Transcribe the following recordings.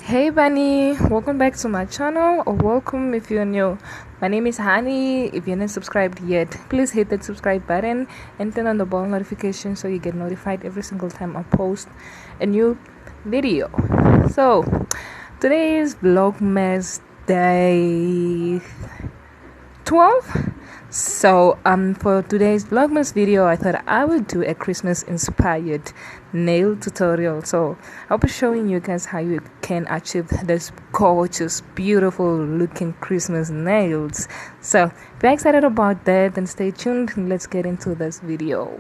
Hey Bunny, welcome back to my channel, or welcome if you're new. My name is Hanni. If you're not subscribed yet, please hit that subscribe button and turn on the bell notification so you get notified every single time I post a new video. So today is Vlogmas day 12. So for today's Vlogmas video, I thought I would do a Christmas inspired nail tutorial. So I'll be showing you guys how you can achieve this gorgeous, beautiful looking Christmas nails. So if you're excited about that, then stay tuned and let's get into this video.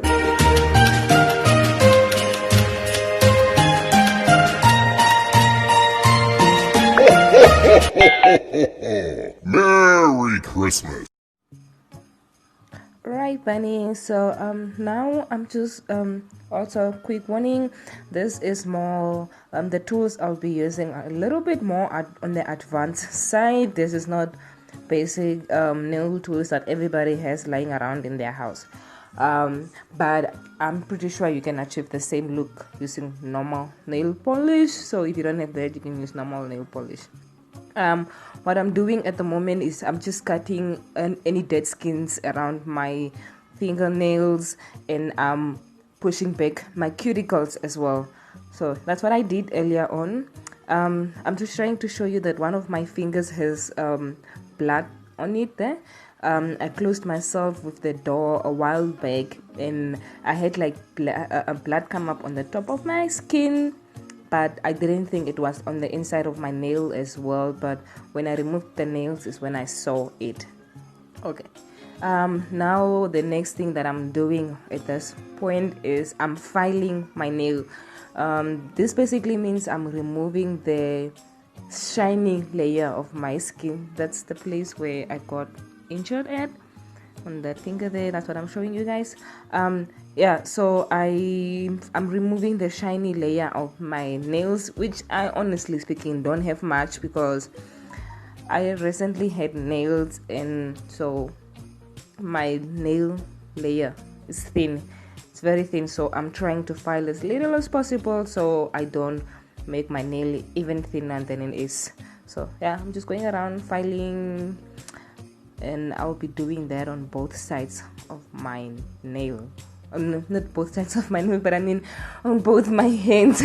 Merry Christmas. Right, Bunny. So now I'm just also quick warning, this is more the tools I'll be using a little bit more on the advanced side. This is not basic nail tools that everybody has lying around in their house, but I'm pretty sure you can achieve the same look using normal nail polish. So if you don't have that, you can use normal nail polish. What I'm doing at the moment is I'm just cutting any dead skins around my fingernails, and I'm pushing back my cuticles as well. So that's what I did earlier on. I'm just trying to show you that one of my fingers has blood on it there. I closed myself with the door a while back, and I had like blood come up on the top of my skin, but I didn't think it was on the inside of my nail as well. But when I removed the nails is when I saw it. Okay, now the next thing that I'm doing at this point is I'm filing my nail. This basically means I'm removing the shiny layer of my skin. That's the place where I got injured at, on that finger there. That's what I'm showing you guys. Yeah, so I'm removing the shiny layer of my nails, which I honestly speaking don't have much because I recently had nails, and so my nail layer is thin. It's very thin, so I'm trying to file as little as possible so I don't make my nail even thinner than it is. So yeah, I'm just going around filing, and I'll be doing that on both sides of my nail. Not both sides of my nail, but I mean on both my hands.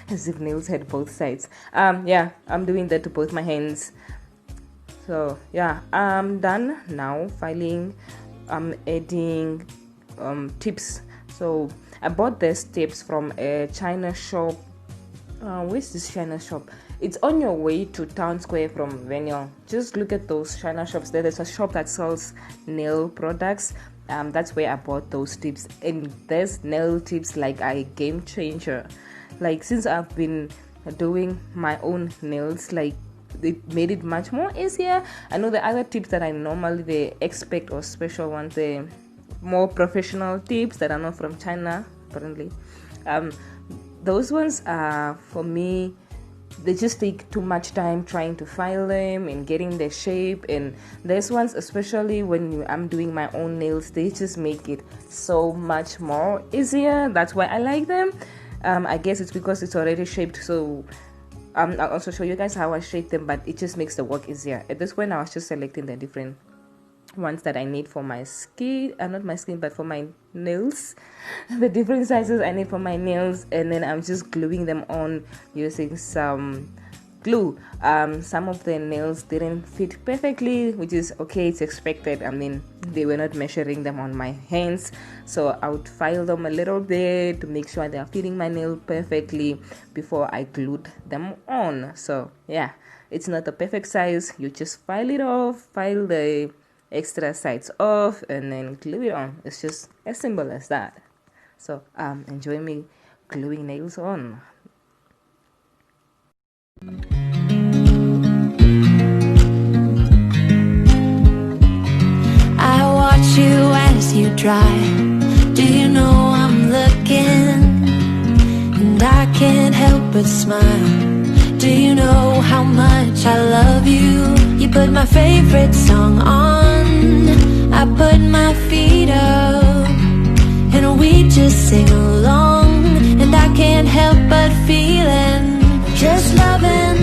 As if nails had both sides. Yeah, I'm doing that to both my hands. So yeah, I'm done now filing. I'm adding tips. So I bought these tips from a China shop. Where's this China shop? It's on your way to Town Square from Venue. Just look at those China shops there. There's a shop that sells nail products. That's where I bought those tips, and there's nail tips like a game changer. Like, since I've been doing my own nails, like, it made it much more easier. I know the other tips that I normally expect, or special ones, the more professional tips that are not from China apparently. Those ones are, for me, they just take too much time trying to file them and getting their shape. And these ones, especially when I'm doing my own nails, they just make it so much more easier. That's why I like them. I guess it's because it's already shaped. So I'll also show you guys how I shape them, but it just makes the work easier. At this point I was just selecting the different ones that I need for my skin, not my skin, but for my nails, the different sizes I need for my nails, and then I'm just gluing them on using some glue. Some of the nails didn't fit perfectly, which is okay, it's expected. I mean, they were not measuring them on my hands, so I would file them a little bit to make sure they are fitting my nail perfectly before I glued them on. So yeah, it's not the perfect size. You just file it off, file the extra sides off, and then glue it on. It's just as simple as that. So enjoy me gluing nails on. I watch you as you drive. Do you know I'm looking? And I can't help but smile. Do you know how much I love you? You put my favorite song on, I put my feet up, and we just sing along. And I can't help but feeling just loving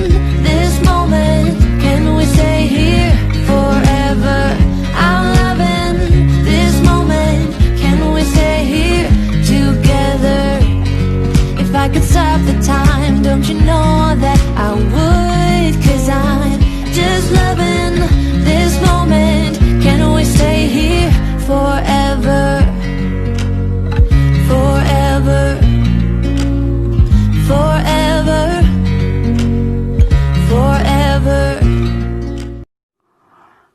could stop the time, don't you know that I would? 'Cause I'm just loving this moment. Can we stay here forever? Forever. Forever. Forever.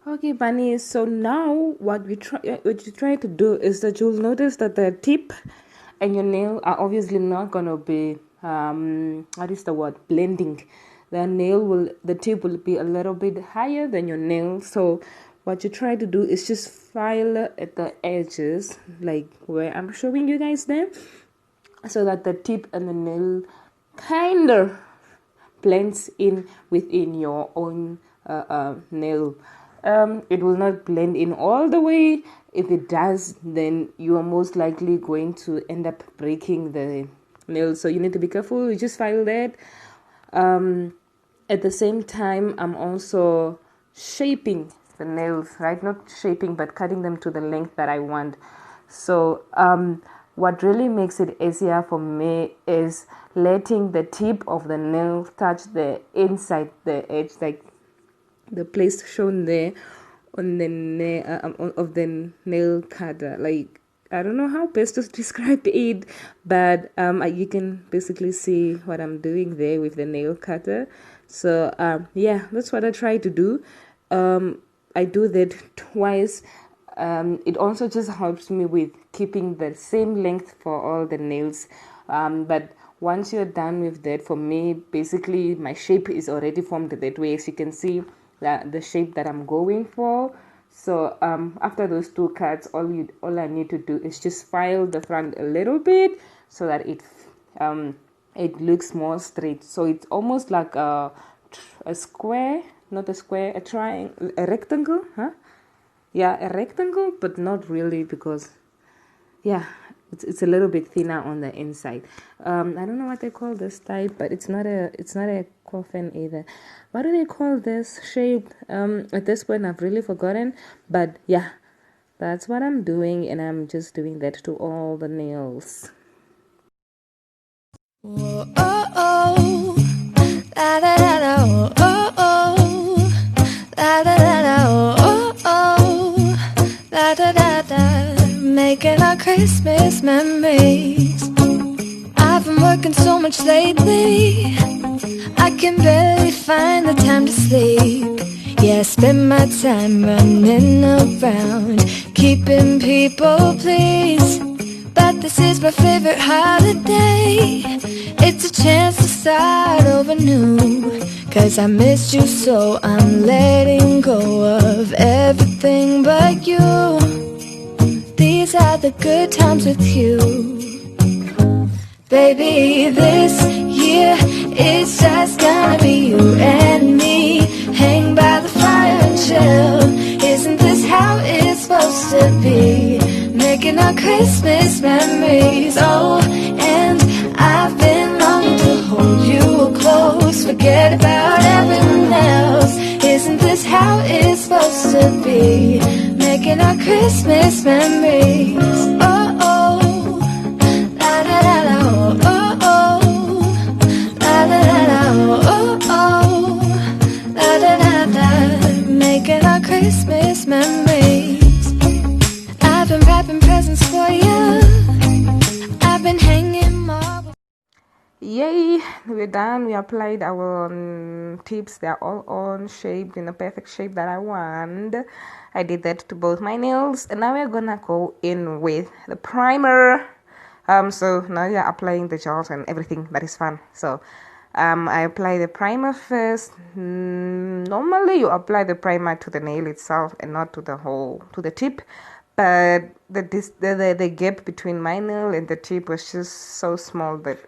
Okay, Bunny, so now what you try to do is that you'll notice that the tip and your nail are obviously not gonna be what is the word, blending. The tip will be a little bit higher than your nail. So what you try to do is just file at the edges, like where I'm showing you guys there, so that the tip and the nail kind of blends in within your own nail. It will not blend in all the way. If it does, then you are most likely going to end up breaking the nail. So you need to be careful. You just file that. At the same time, I'm also shaping the nails, right? Not shaping, but cutting them to the length that I want. So what really makes it easier for me is letting the tip of the nail touch the inside, the edge, like the place shown there on the of the nail cutter. Like, I don't know how best to describe it, but you can basically see what I'm doing there with the nail cutter. So yeah, that's what I try to do. I do that twice. It also just helps me with keeping the same length for all the nails. But once you're done with that, for me, basically my shape is already formed that way. As you can see, the shape that I'm going for. So after those two cuts, all I need to do is just file the front a little bit so that it looks more straight. So it's almost like a square, not a square, a triangle, a rectangle, huh? Yeah, a rectangle, but not really, because yeah, it's a little bit thinner on the inside. I don't know what they call this type, but it's not a coffin either. What do they call this shape? At this point I've really forgotten, but yeah, that's what I'm doing, and I'm just doing that to all the nails. Whoa, oh, oh. La da da da, oh, oh, oh. La da da da, oh, oh, oh. La da da da. Making our Christmas memories. I've been working so much lately, I can barely find the time to sleep. Yeah, I spend my time running around, keeping people pleased. But this is my favorite holiday. It's a chance to start over new. 'Cause I missed you, so I'm letting go of everything but you. These are the good times with you. Baby, this year it's just gonna be you and me. Hang by the fire and chill. Isn't this how it's supposed to be? Making our Christmas memories. Oh, and I've been longing to hold you close. Forget about everyone else. Isn't this how it's supposed to be? Making our Christmas memories. Oh, oh. La da da da, oh, oh, oh. La da da da, oh, oh, oh. La da da da. Making our Christmas memories. I've been wrapping presents for you. I've been hanging marble. Yay, we're done. We applied our tips. They're all on, shaped in a perfect shape that I want. I did that to both my nails, and now we're gonna go in with the primer. So now you're applying the gels and everything that is fun. So I apply the primer first. Normally you apply the primer to the nail itself and not to the tip, but the gap between my nail and the tip was just so small that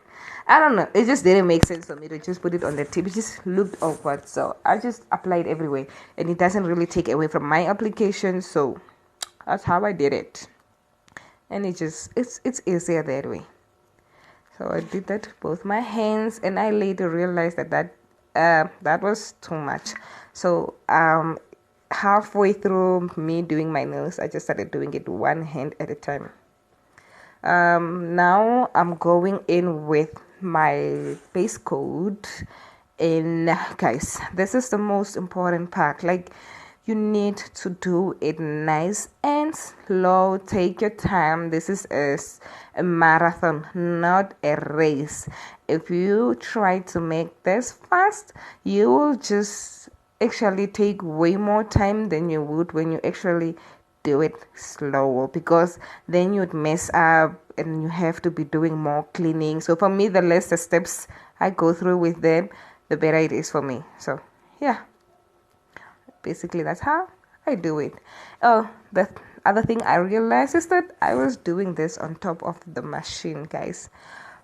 I don't know, it just didn't make sense for me to just put it on the tip. It just looked awkward, so I just applied everywhere, and it doesn't really take away from my application. So that's how I did it, and it's easier that way. So I did that to both my hands, and I later realized that was too much. So halfway through me doing my nails, I just started doing it one hand at a time. Now I'm going in with my base coat. And guys, this is the most important part. Like, you need to do it nice and slow. Take your time. This is a marathon, not a race. If you try to make this fast, you will just actually take way more time than you would when you actually do it slower, because then you'd mess up and you have to be doing more cleaning. So for me, the less the steps I go through with them, the better it is for me. So yeah, basically that's how I do it. Oh, the other thing I realized is that I was doing this on top of the machine, guys.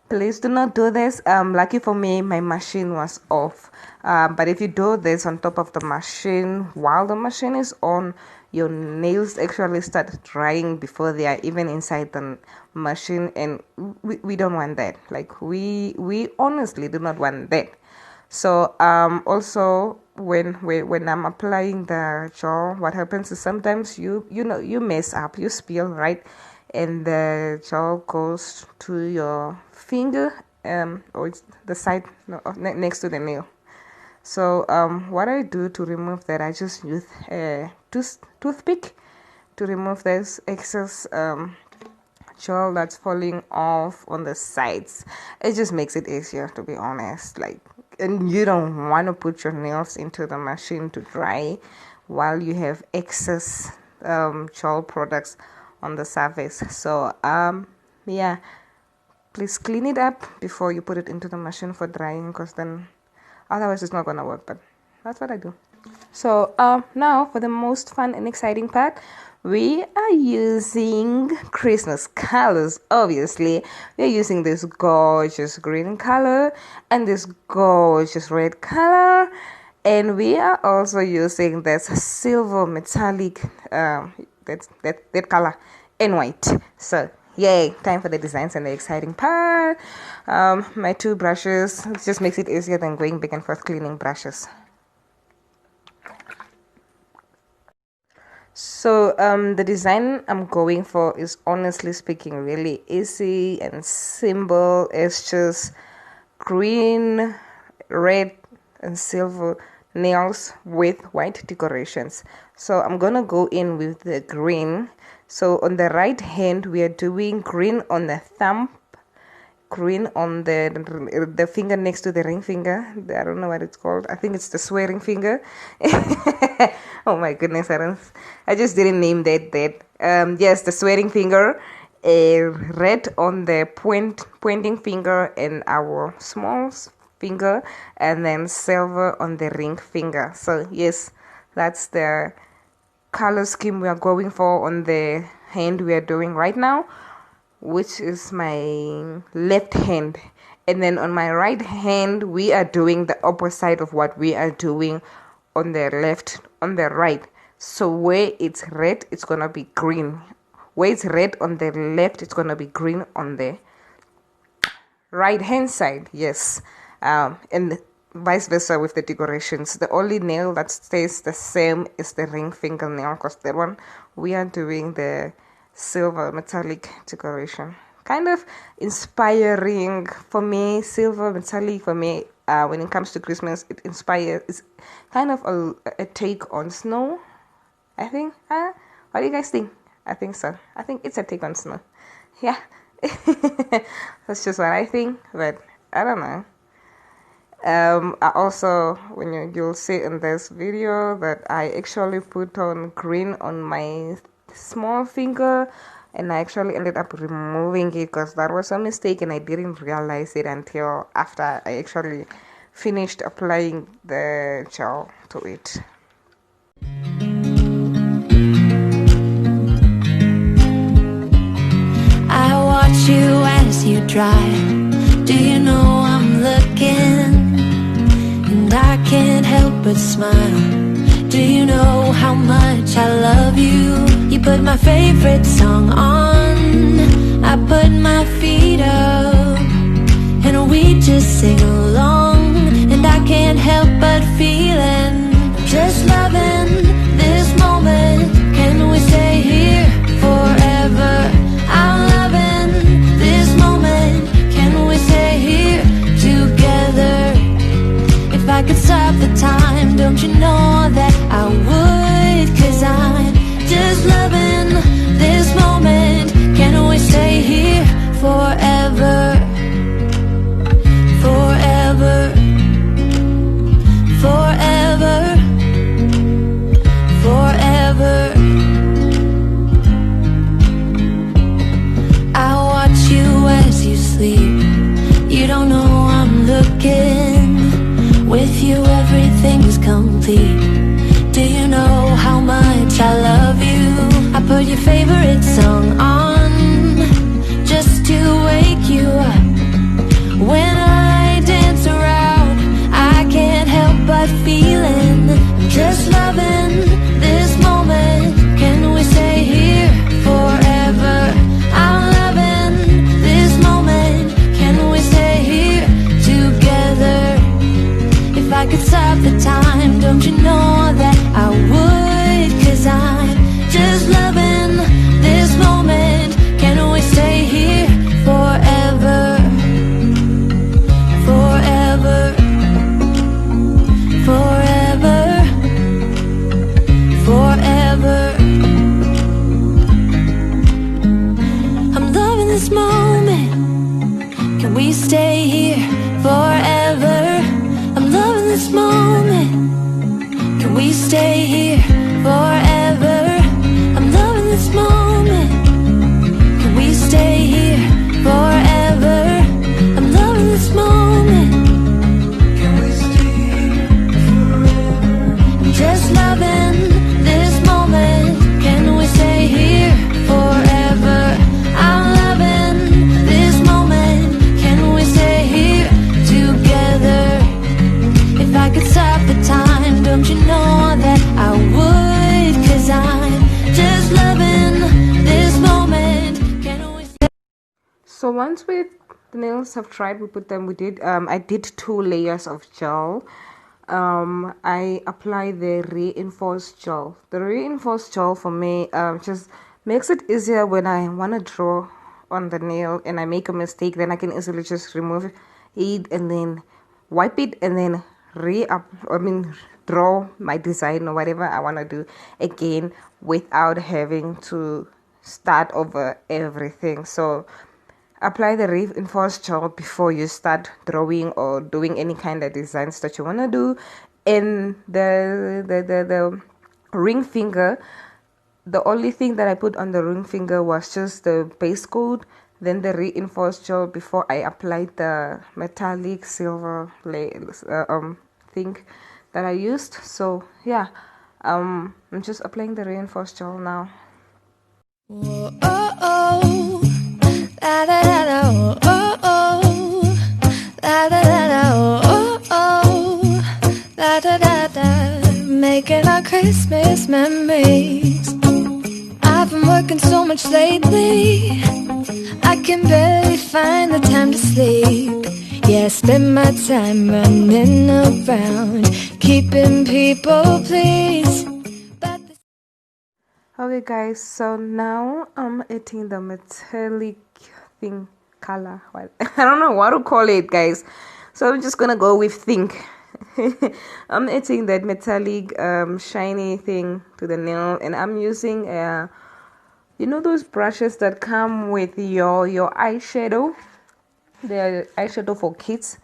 Please do not do this. Lucky for me, my machine was off. But if you do this on top of the machine while the machine is on, your nails actually start drying before they are even inside the machine, and we don't want that. Like, we honestly do not want that. So also when I'm applying the gel, what happens is sometimes you mess up, you spill, right, and the gel goes to your finger, or it's the side next to the nail. So what I do to remove that, I just use a toothpick to remove this excess gel that's falling off on the sides. It just makes it easier, to be honest. Like, and you don't want to put your nails into the machine to dry while you have excess gel products on the surface. So yeah, please clean it up before you put it into the machine for drying, because then otherwise it's not gonna work. But that's what I do. So now for the most fun and exciting part, we are using Christmas colors. Obviously, we're using this gorgeous green color and this gorgeous red color, and we are also using this silver metallic that color and white. So yay, time for the designs and the exciting part. My two brushes, it just makes it easier than going back and forth cleaning brushes. So the design I'm going for is, honestly speaking, really easy and simple. It's just green, red, and silver nails with white decorations. So I'm gonna go in with the green. So on the right hand, we are doing green on the thumb, green on the finger next to the ring finger. I don't know what it's called. I think it's the swearing finger. Oh my goodness, I just didn't name that. Yes, the swearing finger. Red on the pointing finger and our small finger, and then silver on the ring finger. So yes, that's the color scheme we are going for on the hand we are doing right now, which is my left hand. And then on my right hand, we are doing the opposite of what we are doing on the left, on the right. So where it's red, it's gonna be green. Where it's red on the left, it's gonna be green on the right hand side. Yes. And vice versa with the decorations. The only nail that stays the same is the ring fingernail, because that one we are doing the silver metallic decoration. Kind of inspiring for me. Silver metallic for me, when it comes to Christmas, it inspires. It's kind of a take on snow, I think. What do you guys think? I think so. I think it's a take on snow. Yeah. That's just what I think, but I don't know. I also, when you'll see in this video that I actually put on green on my small finger, and I actually ended up removing it because that was a mistake, and I didn't realize it until after I actually finished applying the gel to it. I watch you as you drive. Do you know I'm looking? And I can't help but smile. Do you know how much I love you? You put my favorite song on, I put my feet up, and we just sing along. And I can't help but feeling, just loving this moment. Can we stay here forever? I'm loving this moment. Can we stay here don't you know that I would? 'Cause I'm just loving this moment. Can we stay here forever? Forever. Forever. Forever. I watch you as you sleep. You don't know I'm looking. With you everything's complete. Do you know how much I love you? I put your favorite song on just to wake you up. When I dance around, I can't help but feeling just loving this moment. Can we stay here forever? I'm loving this moment. Can we stay here together? If I could stop the time, don't you know that I would? 'Cause I'm just loving this moment. Can we stay here forever? Forever. Forever. Forever. I'm loving this moment. Can we stay here forever? I'm loving this moment. Can we stay here forever? I'm loving this moment. Can we stay here forever? I'm loving this moment. Can we stay here forever? I'm just loving this moment. Can we stay here forever? I'm loving this moment. Can we stay here together? If I could stop the time, don't you know that I would? 'Cause I'm just loving this moment. Can we stay? So once the nails have dried, I did 2 layers of gel. I apply the reinforced gel. The reinforced gel for me just makes it easier when I want to draw on the nail and I make a mistake. Then I can easily just remove it and then wipe it and then draw my design or whatever I want to do again without having to start over everything. So apply the reinforced gel before you start drawing or doing any kind of designs that you want to do. And the ring finger, the only thing that I put on the ring finger was just the base coat, then the reinforced gel before I applied the metallic silver thing that I used. So yeah, I'm just applying the reinforced gel now. Oh, oh, oh. La da da da, oh, oh, oh. La da da da, oh, oh, oh. La da da da. Making our Christmas memories. I've been working so much lately, I can barely find the time to sleep. Yeah, I spend my time running around, keeping people pleased. Okay guys, so now I'm adding the metallic thing color. I don't know what to call it, guys, so I'm just gonna go with think. I'm adding that metallic shiny thing to the nail, and I'm using you know those brushes that come with your eyeshadow, the eyeshadow for kids.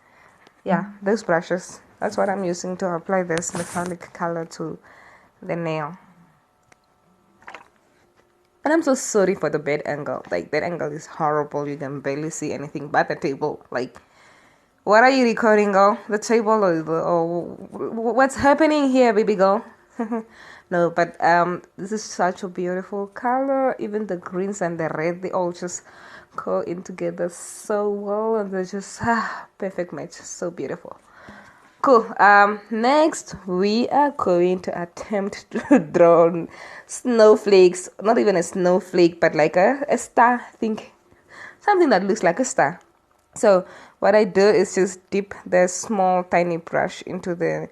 Yeah, those brushes, that's what I'm using to apply this metallic color to the nail. And I'm so sorry for the bad angle. Like, that angle is horrible. You can barely see anything but the table. Like, what are you recording, girl? The table or what's happening here, baby girl? No, but this is such a beautiful color. Even the greens and the red, they all just go in together so well, and they're just perfect match. So beautiful. Cool. Next we are going to attempt to draw snowflakes. Not even a snowflake, but like a star. Think something that looks like a star. So what I do is just dip the small tiny brush into the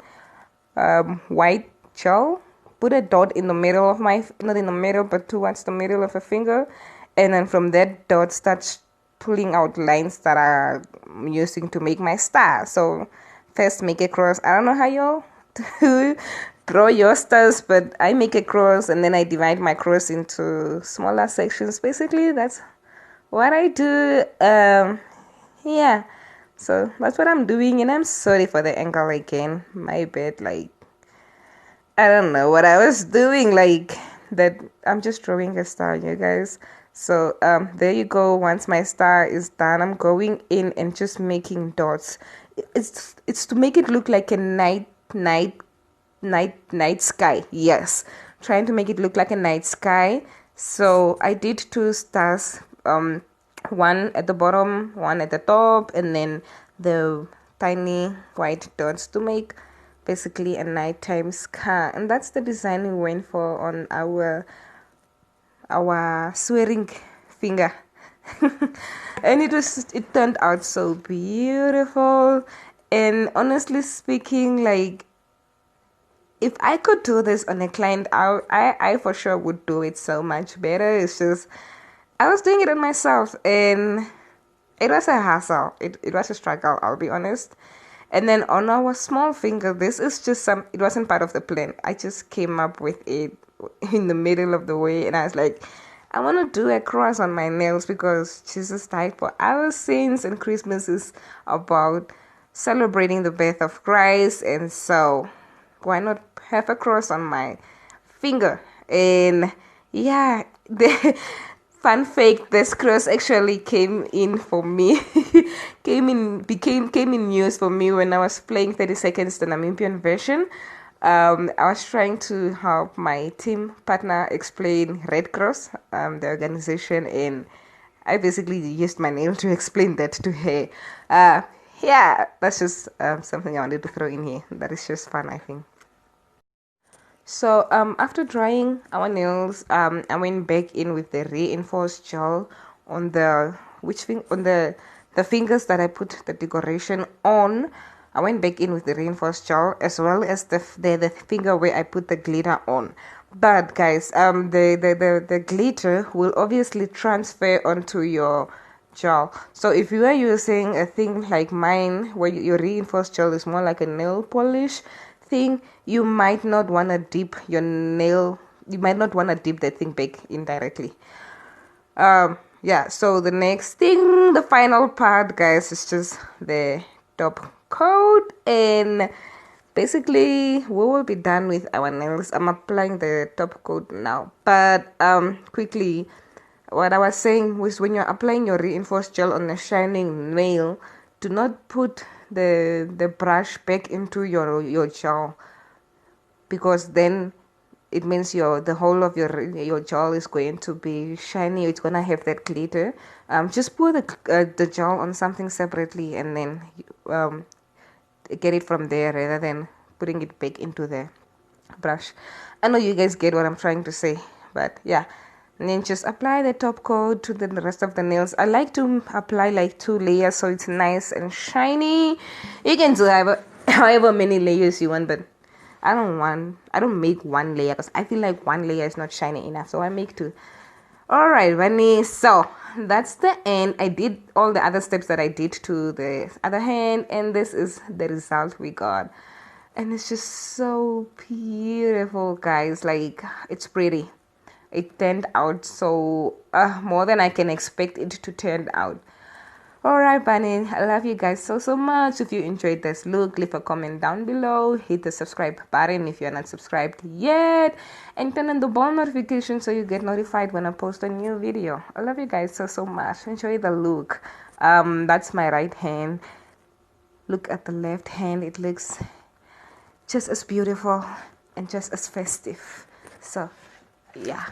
white gel, put a dot in the middle of my, not in the middle, but towards the middle of a finger, and then from that dot start pulling out lines that I'm using to make my star. So first make a cross. I don't know how y'all to draw your stars, but I make a cross and then I divide my cross into smaller sections. Basically, that's what I do. Yeah, so that's what I'm doing, and I'm sorry for the angle again. My bad. Like, I don't know what I was doing. Like that, I'm just drawing a star, you guys. So there you go. Once my star is done, I'm going in and just making dots. It's to make it look like a night sky. Yes, trying to make it look like a night sky. So I did 2 stars, one at the bottom, one at the top, and then the tiny white dots to make basically a nighttime sky. And that's the design we went for on our swearing finger. And it turned out so beautiful. And honestly speaking, like, if I could do this on a client, I for sure would do it so much better. It's just, I was doing it on myself, and it was a hassle. It was a struggle, I'll be honest. And then on our small finger, this is just it wasn't part of the plan. I just came up with it in the middle of the way, and I was like, I want to do a cross on my nails because Jesus died for our sins, and Christmas is about celebrating the birth of Christ, and so why not have a cross on my finger? And yeah, the fun fact, this cross actually came in for me came in news for me when I was playing 30 seconds the Namibian version. I was trying to help my team partner explain Red Cross, the organization, and I basically used my nail to explain that to her. Yeah, that's just something I wanted to throw in here. That is just fun, I think. So after drying our nails, I went back in with the reinforced gel on the fingers that I put the decoration on. I went back in with the reinforced gel as well as the finger where I put the glitter on. But guys, the glitter will obviously transfer onto your gel. So if you are using a thing like mine where your reinforced gel is more like a nail polish thing, you might not want to dip your nail, you might not want to dip that thing back in directly. Yeah, so the next thing, the final part, guys, is just the top coat, and basically we will be done with our nails. I'm applying the top coat now, but quickly, what I was saying was, when you're applying your reinforced gel on a shining nail, do not put the brush back into your gel, because then it means the whole of your gel is going to be shiny. It's gonna have that glitter. Just put the gel on something separately, and then get it from there rather than putting it back into the brush. I know you guys get what I'm trying to say, but yeah. And then just apply the top coat to the rest of the nails. I like to apply like 2 layers so it's nice and shiny. You can do however many layers you want, but I don't make 1 layer because I feel like 1 layer is not shiny enough, so I make 2. Alright, Hanni, so that's the end. I did all the other steps that I did to the other hand, and this is the result we got. And it's just so beautiful, guys. Like, it's pretty. It turned out so more than I can expect it to turn out. Alright, Hanni, I love you guys so much. If you enjoyed this look, leave a comment down below. Hit the subscribe button if you're not subscribed yet, and turn on the bell notification so you get notified when I post a new video. I love you guys so much. Enjoy the look. That's my right hand. Look at the left hand. It looks just as beautiful and just as festive. So yeah.